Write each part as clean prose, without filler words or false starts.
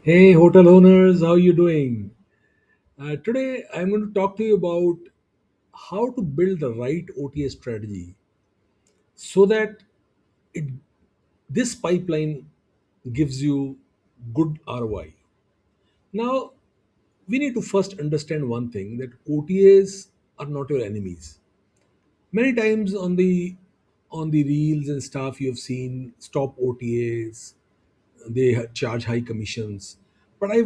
Hey, hotel owners, how you doing? Today, I'm going to talk to you about how to build the right OTA strategy so that it, this pipeline gives you good ROI. Now, we need to first understand one thing that OTAs are not your enemies. Many times on the reels and stuff you have seen stop OTAs, they charge high commissions, but I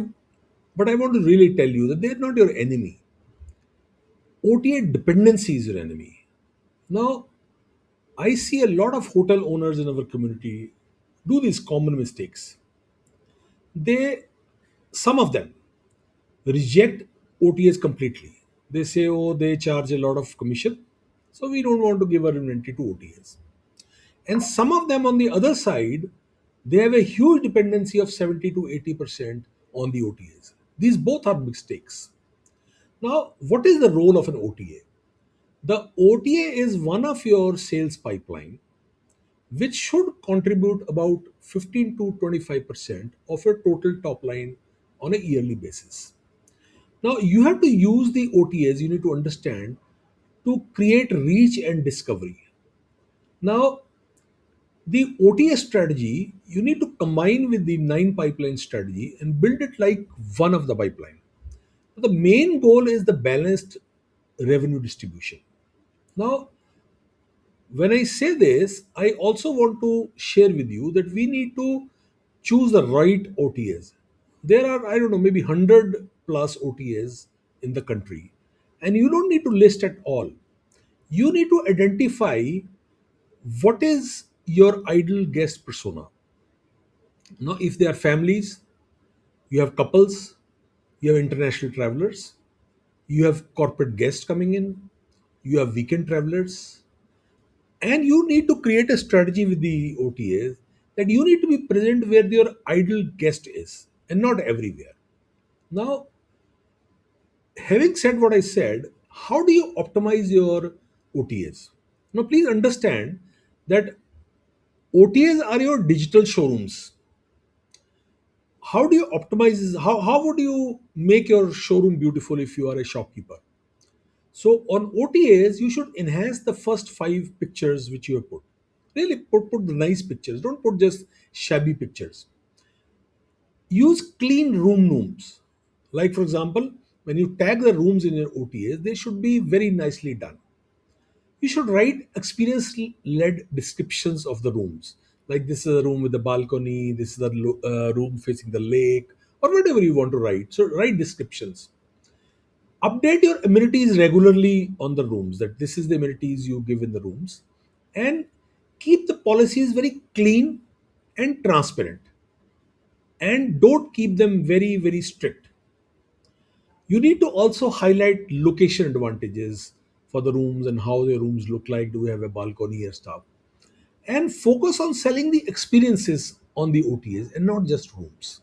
want to really tell you that they're not your enemy. OTA dependency is your enemy. Now, I see a lot of hotel owners in our community do these common mistakes. They, some of them, reject OTAs completely. They say, oh, they charge a lot of commission, so we don't want to give our inventory to OTAs. And some of them, on the other side, they have a huge dependency of 70 to 80% on the OTAs. These both are mistakes. Now, what is the role of an OTA? The OTA is one of your sales pipeline, which should contribute about 15 to 25% of your total top line on a yearly basis. Now, you have to use the OTAs, you need to understand, to create reach and discovery. Now, the OTA strategy, you need to combine with the nine pipeline strategy and build it like one of the pipeline. The main goal is the balanced revenue distribution. Now, when I say this, I also want to share with you that we need to choose the right OTAs. There are, I don't know, maybe 100 plus OTAs in the country, and you don't need to list at all. You need to identify what is your ideal guest persona. Now, if they are families, you have couples, you have international travelers, you have corporate guests coming in, you have weekend travelers, and you need to create a strategy with the OTAs that you need to be present where your ideal guest is and not everywhere. Now, having said what I said, how do you optimize your OTAs? Now, please understand that OTAs are your digital showrooms. How do you optimize this? How would you make your showroom beautiful if you are a shopkeeper? So on OTAs, you should enhance the first five pictures which you have put. Really put the nice pictures. Don't put just shabby pictures. Use clean room rooms. Like for example, when you tag the rooms in your OTAs, they should be very nicely done. You should write experience-led descriptions of the rooms. Like this is a room with a balcony, this is a room facing the lake, or whatever you want to write. So write descriptions. Update your amenities regularly on the rooms, that this is the amenities you give in the rooms, and keep the policies very clean and transparent, and don't keep them very strict. You need to also highlight location advantages for the rooms and how the rooms look like, do we have a balcony or stuff, and focus on selling the experiences on the OTAs and not just rooms.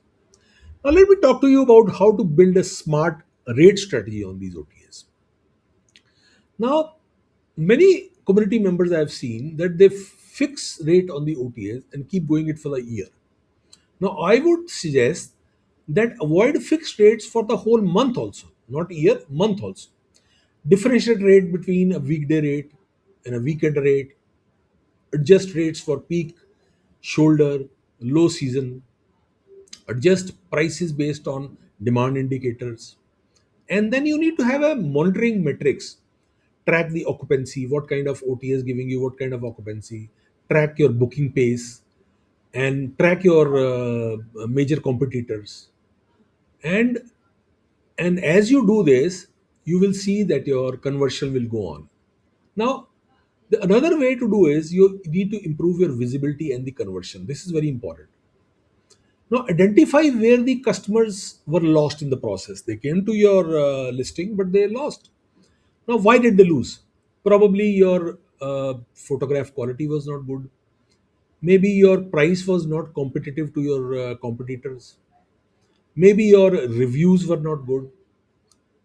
Now let me talk to you about how to build a smart rate strategy on these OTAs. Now, many community members I have seen that they fix rate on the OTAs and keep going it for the year. Now, I would suggest that avoid fixed rates for the whole month also, not year, month also. Differentiate rate between a weekday rate and a weekend rate. Adjust rates for peak, shoulder, low season. Adjust prices based on demand indicators. And then you need to have a monitoring metrics. Track the occupancy, what kind of OT is giving you what kind of occupancy. Track your booking pace and track your major competitors. And and as you do this, you will see that your conversion will go on. Now, another way to do is you need to improve your visibility and the conversion. This is very important. Now, identify where the customers were lost in the process. They came to your listing, but they lost. Now, why did they lose? Probably your photograph quality was not good. Maybe your price was not competitive to your competitors. Maybe your reviews were not good.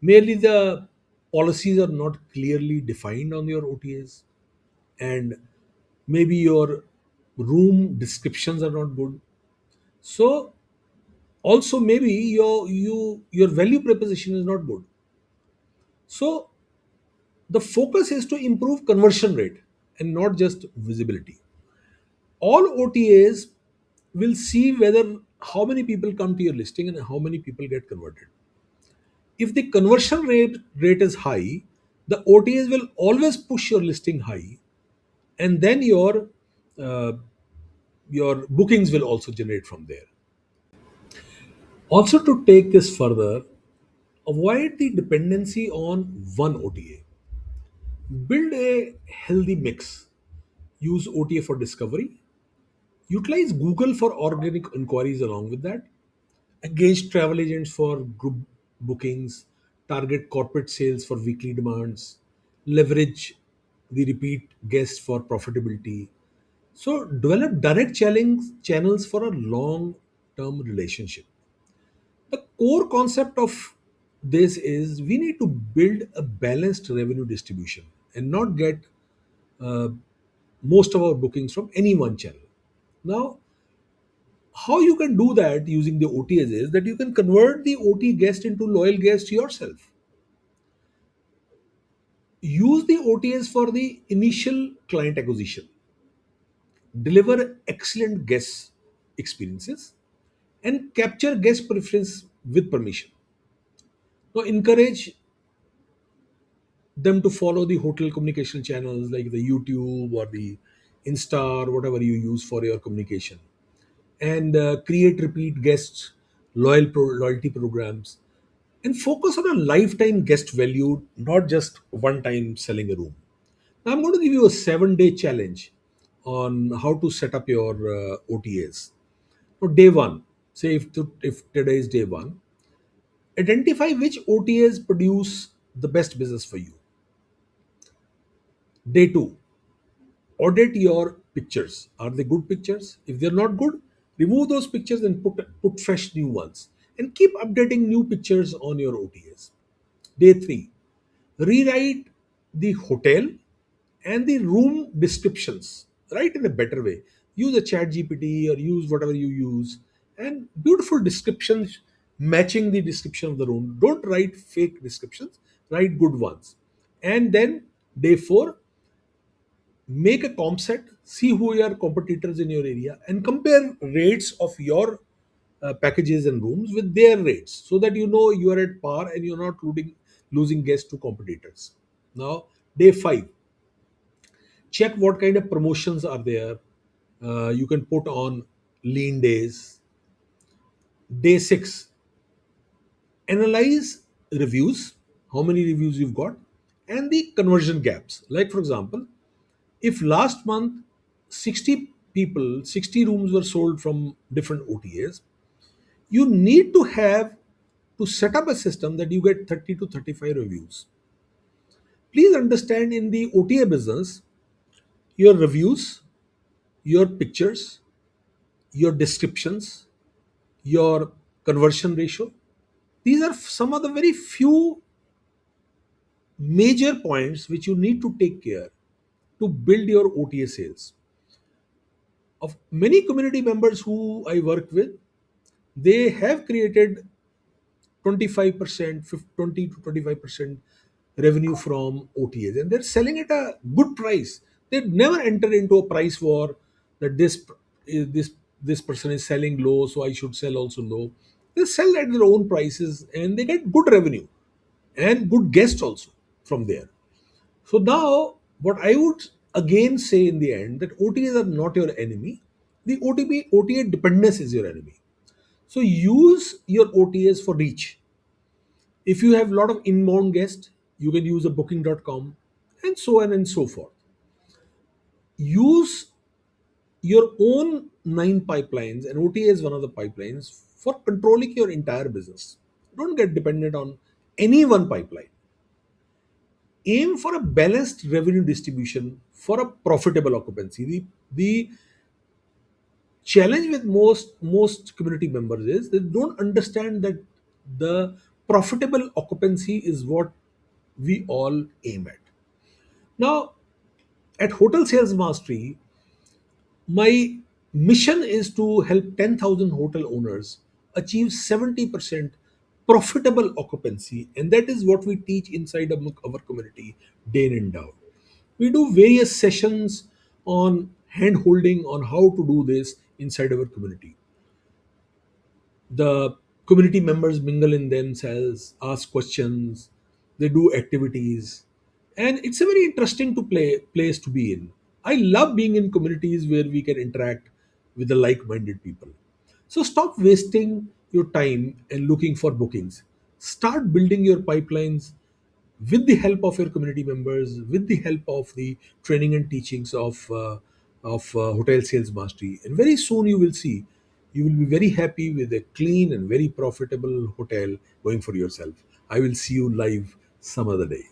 Merely the policies are not clearly defined on your OTAs. And maybe your room descriptions are not good. So Also, maybe your value proposition is not good. So the focus is to improve conversion rate and not just visibility. All OTAs will see whether how many people come to your listing and how many people get converted. If the conversion rate is high, the OTAs will always push your listing high, and then uh, your bookings will also generate from there. Also, to take this further, avoid the dependency on one OTA. Build a healthy mix. Use OTA for discovery. Utilize Google for organic inquiries along with that. Engage travel agents for group bookings. Target corporate sales for weekly demands. Leverage the repeat guests for profitability. So, develop direct channels for a long term relationship. The core concept of this is we need to build a balanced revenue distribution and not get uh, most of our bookings from any one channel. Now, how you can do that using the OTAs is that you can convert the OT guest into loyal guests yourself. Use the OTAs for the initial client acquisition. Deliver excellent guest experiences and capture guest preference with permission. Now, encourage them to follow the hotel communication channels like the YouTube or the Insta or whatever you use for your communication, and create repeat guests, loyalty programs, and focus on a lifetime guest value, not just one time selling a room. Now, I'm going to give you a 7-day challenge on how to set up your OTAs. So, day one, say if today is day one, identify which OTAs produce the best business for you. Day two, audit your pictures. Are they good pictures? If they're not good, remove those pictures and put fresh new ones. And keep updating new pictures on your OTAs. Day three, rewrite the hotel and the room descriptions. Write in a better way. Use a chat GPT or use whatever you use. And beautiful descriptions matching the description of the room. Don't write fake descriptions, write good ones. And then day four, make a comp set, see who are your competitors in your area, and compare rates of your packages and rooms with their rates so that you know you are at par and you're not losing guests to competitors. Now, day five, check what kind of promotions are there. You can put on lean days. Day six, analyze reviews, how many reviews you've got, and the conversion gaps. Like, for example, if last month 60 rooms were sold from different OTAs, you need to have to set up a system that you get 30 to 35 reviews. Please understand, in the OTA business, your reviews, your pictures, your descriptions, your conversion ratio, these are some of the very few major points which you need to take care to build your OTA sales. Of many community members who I work with, they have created 25%, 20 to 25% revenue from OTAs, and they're selling at a good price. They never enter into a price war that this this person is selling low, so I should sell also low. They sell at their own prices and they get good revenue and good guests also from there. So now, what I would again say in the end, that OTAs are not your enemy. The OTA dependence is your enemy. So use your OTAs for reach. If you have a lot of inbound guests, you can use a booking.com and so on and so forth. Use your own 9 pipelines, and OTA is one of the pipelines for controlling your entire business. Don't get dependent on any one pipeline. Aim for a balanced revenue distribution for a profitable occupancy. The challenge with most community members is they don't understand that the profitable occupancy is what we all aim at. Now, at Hotel Sales Mastery, my mission is to help 10,000 hotel owners achieve 70% profitable occupancy. And that is what we teach inside of our community day in and out. We do various sessions on hand holding on how to do this inside our community. The community members mingle in themselves, ask questions, they do activities, and it's a very interesting to play place to be in. I love being in communities where we can interact with the like-minded people. So stop wasting your time and looking for bookings. Start building your pipelines with the help of your community members, with the help of the training and teachings of hotel sales mastery, and very soon you will see you will be very happy with a clean and very profitable hotel going for yourself. I will see you live some other day.